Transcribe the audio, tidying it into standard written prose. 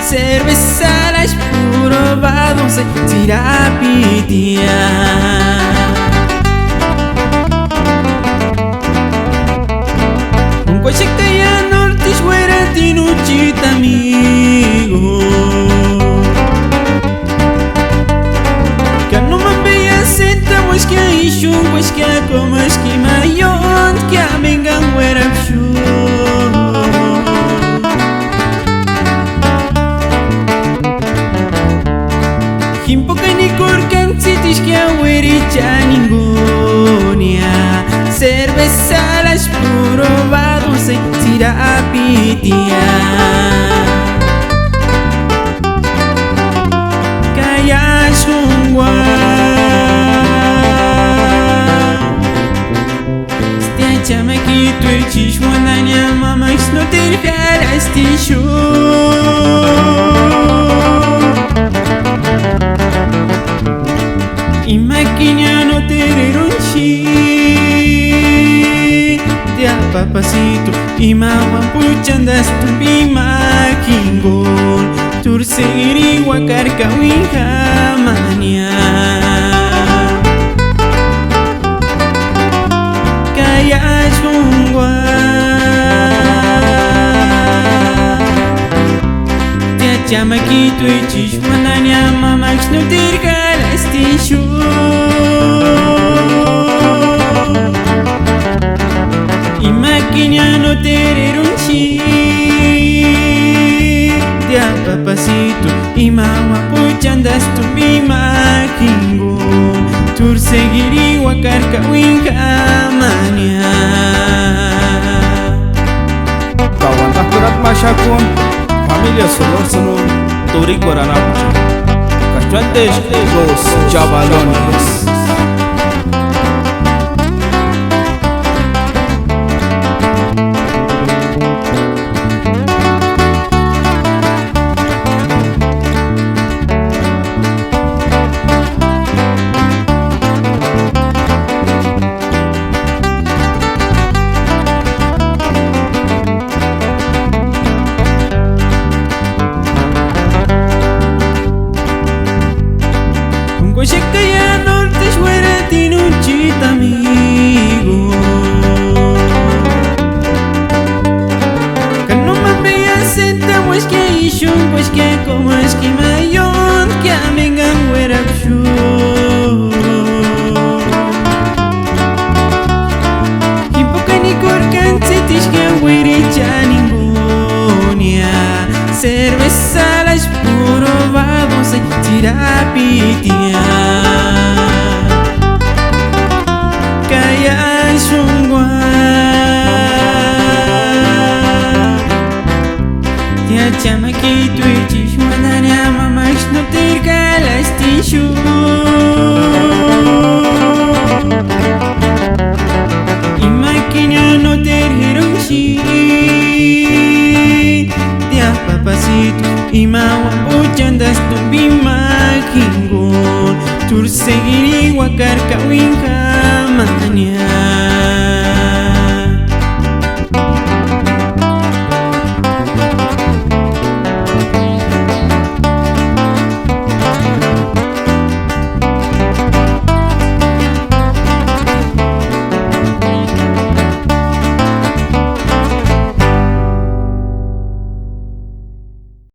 cerveza las puro badon se tirapitia. Un coche que ya norte fuera tinuchita amigo. Que no me veía senta pues que ishu pues que como es que mayon que amengan fuera shu. Himpoka ni kurkan sitis que awericha ningunia. Cerveza las puro badon se tirapitia. Kaya sungwa Stia chamaquito y chishwananya mama no te regalas tishu. Y maquiña no te reronchi de papacito y mamá puchandas tu bimaquingol turseiri wakarka winja mania. Kaya chungwa te chamaquito y chishwananya mamá no te regalas tishu. Y maquiña no te reronchi de papacito y mamá puchandas tu bimaquingo turseiri wakarka winja mania. Kawan akurat masyakun familia Solórzano Turi Guaranapucha Castrantes los Chavalones. Coche que ya norte fuera tinuchita amigo. Que no me veía senta pues que ishu pues que como es que mayon que amengan fuera shu. Himpoka ni korkan sitis que awericha ningunia. Cerveza las puro badon se tirapitia. Kaya sungwa Tia chamaquito y chishwananya mama no te regalas tishu. Y maquiña no te reronchi papacito y mamá puchandas tu bimaquingol turseiri wakarka winja